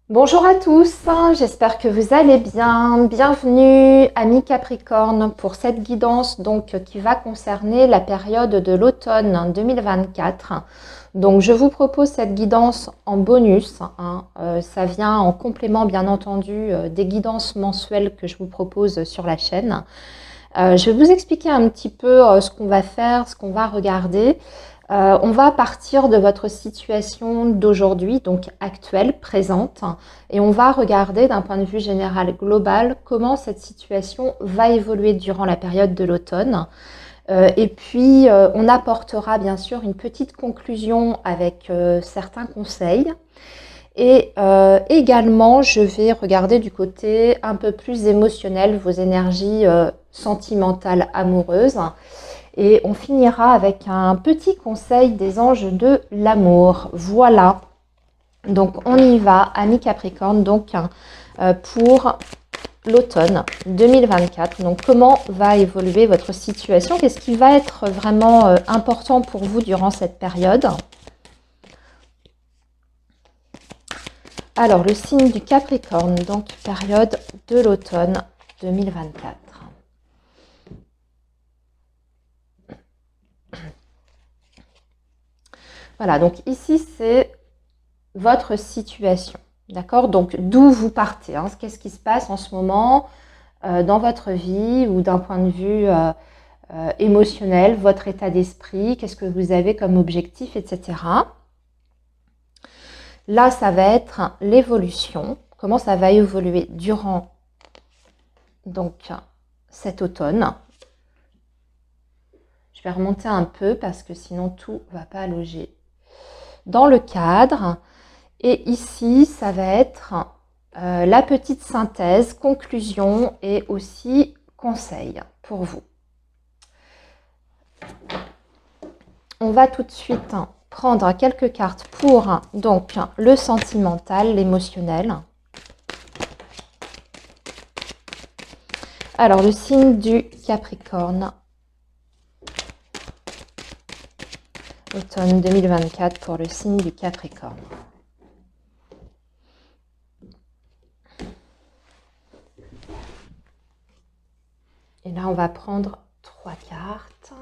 Bonjour à tous, j'espère que vous allez bien. Bienvenue amis Capricorne pour cette guidance qui va concerner la période de l'automne 2024. Donc je vous propose cette guidance en bonus, ça vient en complément bien entendu des guidances mensuelles que je vous propose sur la chaîne. Je vais vous expliquer un petit peu ce qu'on va faire, ce qu'on va regarder. On va partir de votre situation d'aujourd'hui, donc actuelle, présente, et on va regarder d'un point de vue général global comment cette situation va évoluer durant la période de l'automne. Et puis, on apportera bien sûr une petite conclusion avec certains conseils. Et également, je vais regarder du côté un peu plus émotionnel, vos énergies sentimentales, amoureuses. Et on finira avec un petit conseil des anges de l'amour. Voilà. Donc on y va, amis Capricorne, pour l'automne 2024. Donc comment va évoluer votre situation? Qu'est-ce qui va être vraiment important pour vous durant cette période? Alors le signe du Capricorne, donc période de l'automne 2024. Voilà, donc ici c'est votre situation, d'accord? Donc d'où vous partez, qu'est-ce qui se passe en ce moment dans votre vie ou d'un point de vue émotionnel, votre état d'esprit, qu'est-ce que vous avez comme objectif, etc. Là, ça va être l'évolution, comment ça va évoluer durant cet automne. Je vais remonter un peu parce que sinon tout ne va pas loger dans le cadre. Et ici, ça va être la petite synthèse, conclusion et aussi conseil pour vous. On va tout de suite prendre quelques cartes pour le sentimental, l'émotionnel. Alors, le signe du Capricorne. Automne 2024 pour le signe du Capricorne. Et là, on va prendre 3 cartes.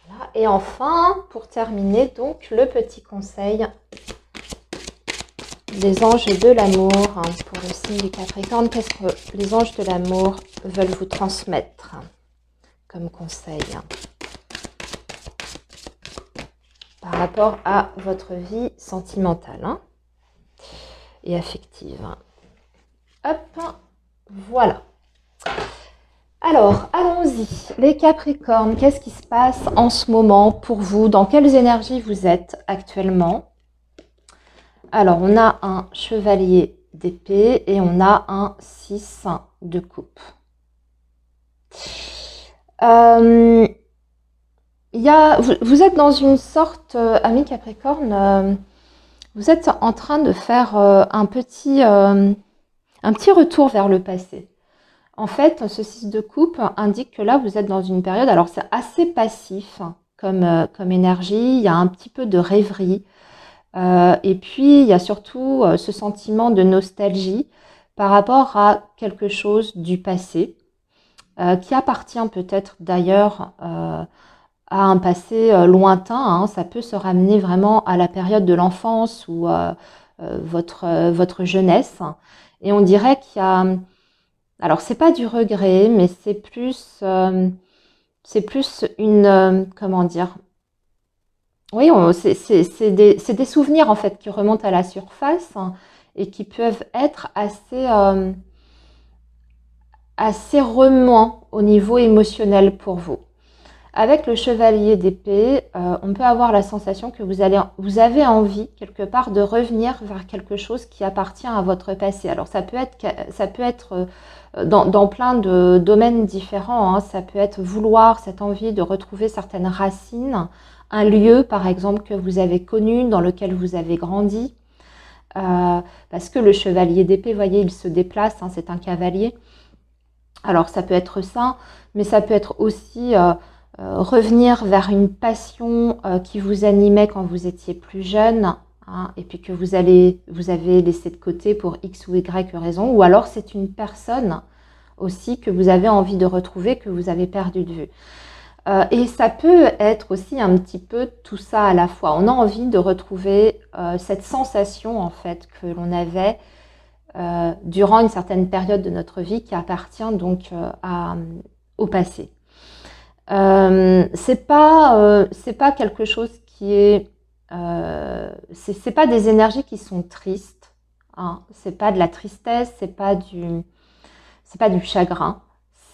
Voilà. Et enfin, pour terminer, donc, le petit conseil des anges de l'amour pour le signe du Capricorne. Qu'est-ce que les anges de l'amour veulent vous transmettre comme conseil par rapport à votre vie sentimentale et affective? Hop, voilà. Alors, allons-y. Les Capricornes, qu'est-ce qui se passe en ce moment pour vous? Dans quelles énergies vous êtes actuellement? Alors, on a un chevalier d'épée et on a un 6 de coupe. Vous êtes dans une sorte, ami Capricorne, vous êtes en train de faire un petit retour vers le passé. En fait, ce 6 de coupe indique que là, vous êtes dans une période, alors c'est assez passif comme énergie, il y a un petit peu de rêverie. Et puis, il y a surtout ce sentiment de nostalgie par rapport à quelque chose du passé qui appartient peut-être d'ailleurs à un passé lointain. Ça peut se ramener vraiment à la période de l'enfance ou votre jeunesse. Et on dirait qu'il y a... Alors, c'est pas du regret, mais c'est plus une... comment dire? Oui, c'est des souvenirs en fait qui remontent à la surface et qui peuvent être assez remuants au niveau émotionnel pour vous. Avec le chevalier d'épée, on peut avoir la sensation que vous avez envie quelque part de revenir vers quelque chose qui appartient à votre passé. Alors ça peut être dans plein de domaines différents. Ça peut être vouloir cette envie de retrouver certaines racines, un lieu par exemple que vous avez connu, dans lequel vous avez grandi. Parce que le chevalier d'épée, vous voyez, il se déplace, c'est un cavalier. Alors ça peut être ça, mais ça peut être aussi revenir vers une passion qui vous animait quand vous étiez plus jeune, hein, et puis que vous avez laissé de côté pour X ou Y raison, ou alors c'est une personne aussi que vous avez envie de retrouver, que vous avez perdu de vue. Et ça peut être aussi un petit peu tout ça à la fois. On a envie de retrouver cette sensation en fait que l'on avait durant une certaine période de notre vie qui appartient donc au passé. C'est pas quelque chose qui est c'est pas des énergies qui sont tristes, hein. C'est pas de la tristesse, c'est pas du chagrin,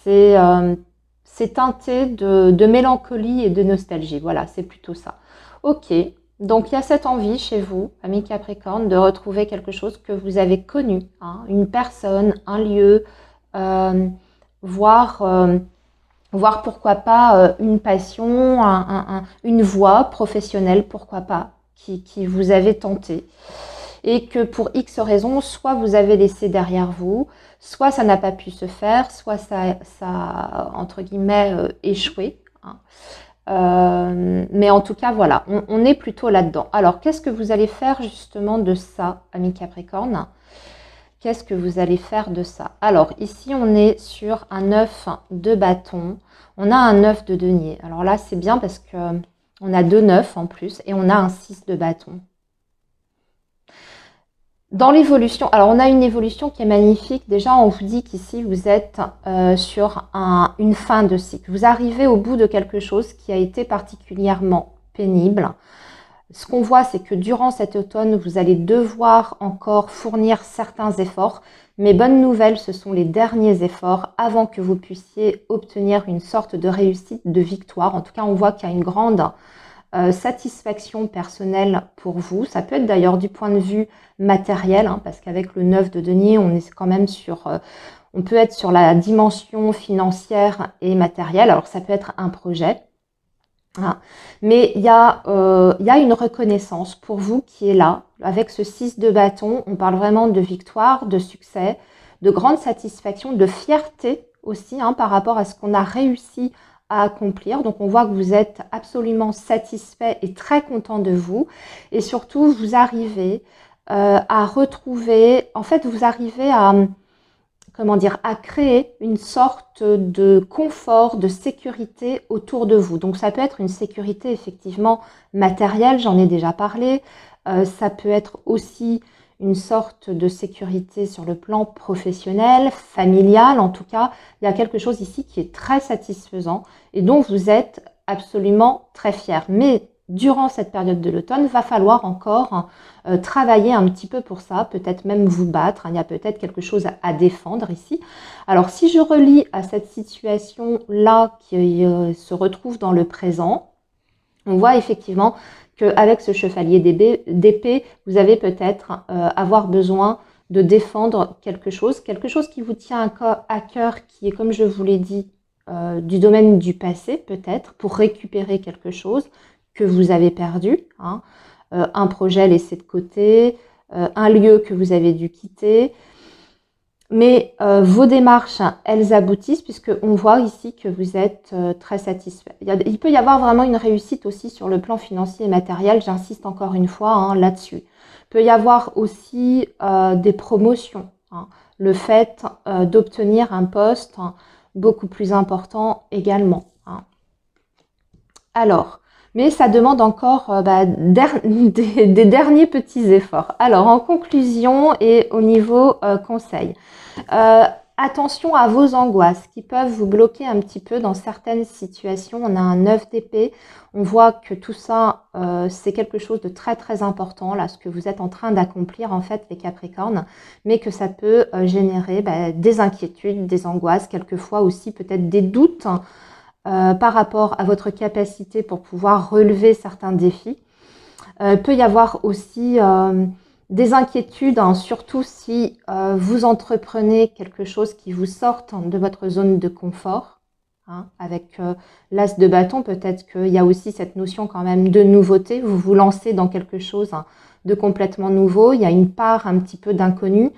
c'est teinté de mélancolie et de nostalgie. Voilà, c'est plutôt ça. Ok, donc il y a cette envie chez vous, amis Capricorne, de retrouver quelque chose que vous avez connu, hein, une personne, un lieu, voire pourquoi pas une passion, une voie professionnelle, pourquoi pas, qui vous avait tenté. Et que pour X raisons, soit vous avez laissé derrière vous, soit ça n'a pas pu se faire, soit ça a, entre guillemets, échoué, hein. Mais en tout cas, voilà, on est plutôt là-dedans. Alors, qu'est-ce que vous allez faire justement de ça, amis Capricorne? Qu'est-ce que vous allez faire de ça? Alors, ici, on est sur un 9 de bâton. On a un 9 de denier. Alors là, c'est bien parce que on a 2 9 en plus et on a un 6 de bâton. Dans l'évolution, alors on a une évolution qui est magnifique. Déjà, on vous dit qu'ici, vous êtes sur une fin de cycle. Vous arrivez au bout de quelque chose qui a été particulièrement pénible. Ce qu'on voit, c'est que durant cet automne, vous allez devoir encore fournir certains efforts. Mais bonne nouvelle, ce sont les derniers efforts avant que vous puissiez obtenir une sorte de réussite, de victoire. En tout cas, on voit qu'il y a une grande satisfaction personnelle pour vous. Ça peut être d'ailleurs du point de vue matériel, hein, parce qu'avec le 9 de denier, on est quand même sur... on peut être sur la dimension financière et matérielle. Alors, ça peut être un projet. Ah. Mais il y a une reconnaissance pour vous qui est là. Avec ce 6 de bâton, on parle vraiment de victoire, de succès, de grande satisfaction, de fierté aussi, hein, par rapport à ce qu'on a réussi à accomplir. Donc on voit que vous êtes absolument satisfait et très content de vous. Et surtout, vous arrivez à retrouver, en fait, vous arrivez à... comment dire, à créer une sorte de confort, de sécurité autour de vous. Donc ça peut être une sécurité effectivement matérielle, j'en ai déjà parlé. Ça peut être aussi une sorte de sécurité sur le plan professionnel, familial. En tout cas, il y a quelque chose ici qui est très satisfaisant et dont vous êtes absolument très fier. Mais durant cette période de l'automne, va falloir encore travailler un petit peu pour ça, peut-être même vous battre, hein. Il y a peut-être quelque chose à défendre ici. Alors, si je relie à cette situation-là qui se retrouve dans le présent, on voit effectivement qu'avec ce chevalier d'épée, vous avez peut-être avoir besoin de défendre quelque chose qui vous tient à cœur, qui est, comme je vous l'ai dit, du domaine du passé peut-être, pour récupérer quelque chose que vous avez perdu, hein, un projet laissé de côté, un lieu que vous avez dû quitter. Mais vos démarches, elles aboutissent puisqu'on voit ici que vous êtes très satisfait. Il peut y avoir vraiment une réussite aussi sur le plan financier et matériel, j'insiste encore une fois, hein, là-dessus. Il peut y avoir aussi des promotions, hein, le fait d'obtenir un poste beaucoup plus important également, hein. Alors, mais ça demande encore des derniers petits efforts. Alors, en conclusion et au niveau conseil, attention à vos angoisses qui peuvent vous bloquer un petit peu dans certaines situations. On a un 9 d'épée, on voit que tout ça, c'est quelque chose de très très important, là, ce que vous êtes en train d'accomplir en fait, les Capricornes, mais que ça peut générer des inquiétudes, des angoisses, quelquefois aussi peut-être des doutes, hein, par rapport à votre capacité pour pouvoir relever certains défis. Peut y avoir aussi des inquiétudes, hein, surtout si vous entreprenez quelque chose qui vous sorte de votre zone de confort, hein, avec l'as de bâton, peut-être qu'il y a aussi cette notion quand même de nouveauté. Vous vous lancez dans quelque chose, hein, de complètement nouveau. Il y a une part un petit peu d'inconnu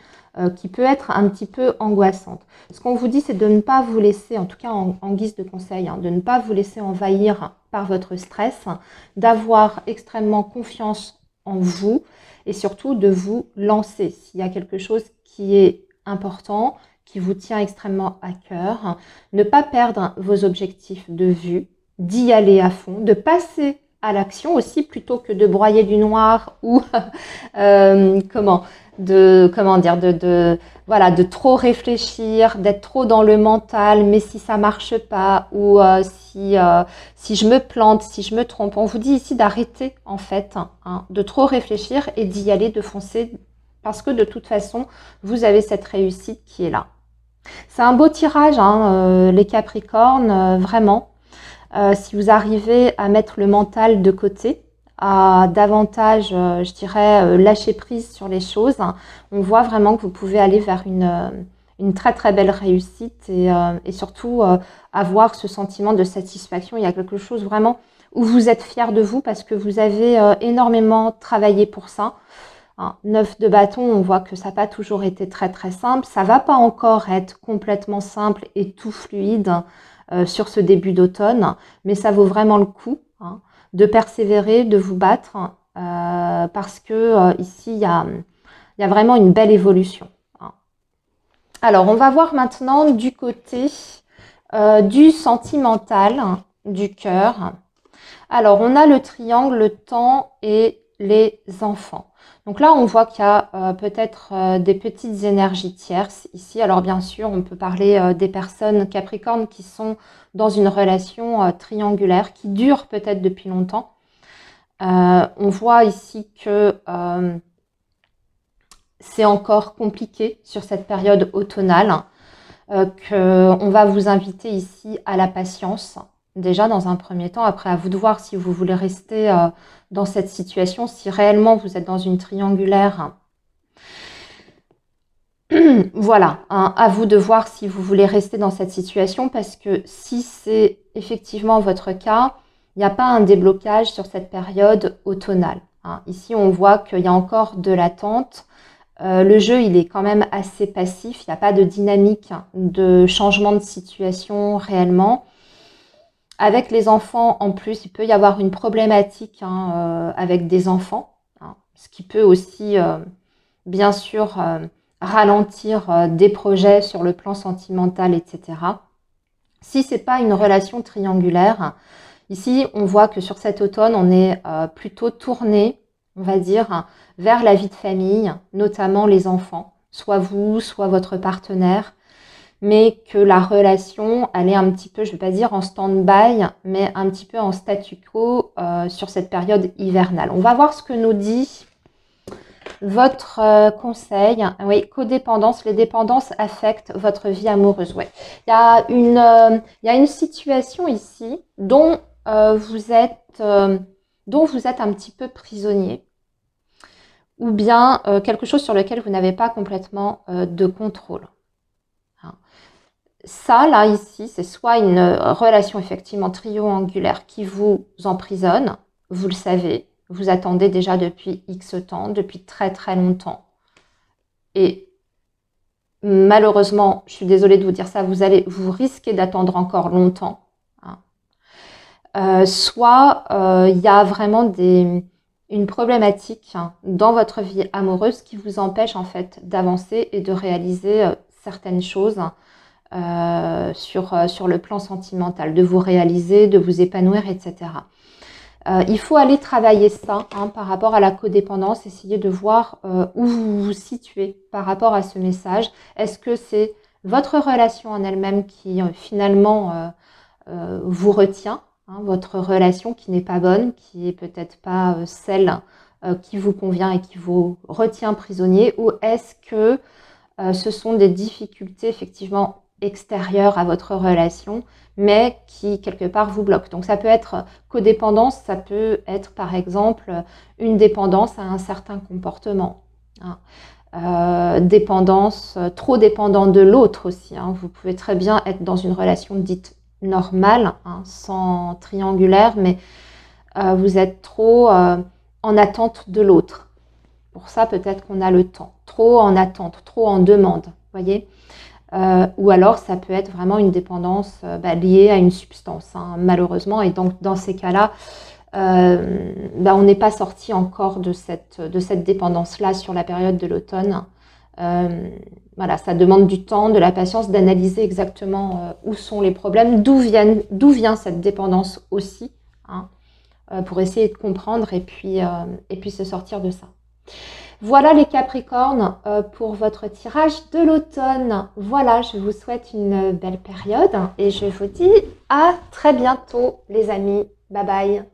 qui peut être un petit peu angoissante. Ce qu'on vous dit, c'est de ne pas vous laisser, en tout cas en guise de conseil, de ne pas vous laisser envahir par votre stress, d'avoir extrêmement confiance en vous et surtout de vous lancer. S'il y a quelque chose qui est important, qui vous tient extrêmement à cœur, ne pas perdre vos objectifs de vue, d'y aller à fond, de passer à l'action aussi plutôt que de broyer du noir ou voilà, de trop réfléchir, d'être trop dans le mental, mais si ça marche pas ou si je me plante, si je me trompe. On vous dit ici d'arrêter en fait, de trop réfléchir et d'y aller, de foncer, parce que de toute façon, vous avez cette réussite qui est là. C'est un beau tirage, les Capricornes, vraiment. Si vous arrivez à mettre le mental de côté, à davantage, je dirais, lâcher prise sur les choses, on voit vraiment que vous pouvez aller vers une très très belle réussite et surtout avoir ce sentiment de satisfaction. Il y a quelque chose vraiment où vous êtes fier de vous parce que vous avez énormément travaillé pour ça. 9 de bâton, on voit que ça n'a pas toujours été très très simple. Ça va pas encore être complètement simple et tout fluide sur ce début d'automne, mais ça vaut vraiment le coup de persévérer, de vous battre, parce que ici, il y a vraiment une belle évolution. Alors, on va voir maintenant du côté du sentimental, du cœur. Alors, on a le triangle, le temps et les enfants. Donc là, on voit qu'il y a peut-être des petites énergies tierces ici. Alors bien sûr, on peut parler des personnes Capricornes qui sont dans une relation triangulaire qui dure peut-être depuis longtemps. On voit ici que c'est encore compliqué sur cette période automnale, qu'on va vous inviter ici à la patience. Déjà dans un premier temps, après à vous de voir si vous voulez rester dans cette situation, si réellement vous êtes dans une triangulaire. Voilà, à vous de voir si vous voulez rester dans cette situation parce que si c'est effectivement votre cas, il n'y a pas un déblocage sur cette période automnale. Ici, on voit qu'il y a encore de l'attente. Le jeu, il est quand même assez passif. Il n'y a pas de dynamique de changement de situation réellement. Avec les enfants, en plus, il peut y avoir une problématique avec des enfants, ce qui peut aussi, bien sûr, ralentir des projets sur le plan sentimental, etc. Si ce n'est pas une relation triangulaire, ici, on voit que sur cet automne, on est plutôt tourné, on va dire, vers la vie de famille, notamment les enfants, soit vous, soit votre partenaire, mais que la relation, elle est un petit peu, je ne vais pas dire en stand-by, mais un petit peu en statu quo sur cette période hivernale. On va voir ce que nous dit votre conseil. Oui, codépendance, les dépendances affectent votre vie amoureuse. Ouais. Il y a une situation ici dont vous êtes un petit peu prisonnier, ou bien quelque chose sur lequel vous n'avez pas complètement de contrôle. Ça, là, ici, c'est soit une relation effectivement triangulaire qui vous emprisonne, vous le savez, vous attendez déjà depuis X temps, depuis très très longtemps. Et malheureusement, je suis désolée de vous dire ça, vous risquez d'attendre encore longtemps. Soit il y a vraiment une problématique dans votre vie amoureuse qui vous empêche en fait d'avancer et de réaliser certaines choses sur le plan sentimental, de vous réaliser, de vous épanouir, etc. Il faut aller travailler ça par rapport à la codépendance, essayer de voir où vous vous situez par rapport à ce message. Est-ce que c'est votre relation en elle-même qui finalement vous retient, votre relation qui n'est pas bonne, qui est peut-être pas celle qui vous convient et qui vous retient prisonnier, ou est-ce que ce sont des difficultés effectivement extérieures à votre relation, mais qui quelque part vous bloquent. Donc ça peut être codépendance, ça peut être par exemple une dépendance à un certain comportement. Dépendance, trop dépendant de l'autre aussi. Vous pouvez très bien être dans une relation dite normale, sans triangulaire, mais vous êtes trop en attente de l'autre. pour ça, peut-être qu'on a le temps. Trop en attente, trop en demande, voyez. Ou alors, ça peut être vraiment une dépendance liée à une substance, hein, malheureusement. Et donc, dans ces cas-là, on n'est pas sorti encore de cette dépendance-là sur la période de l'automne. Voilà, ça demande du temps, de la patience, d'analyser exactement où sont les problèmes, d'où vient cette dépendance aussi, hein, pour essayer de comprendre et puis se sortir de ça. Voilà les Capricornes pour votre tirage de l'automne. Voilà, je vous souhaite une belle période et je vous dis à très bientôt les amis. Bye bye.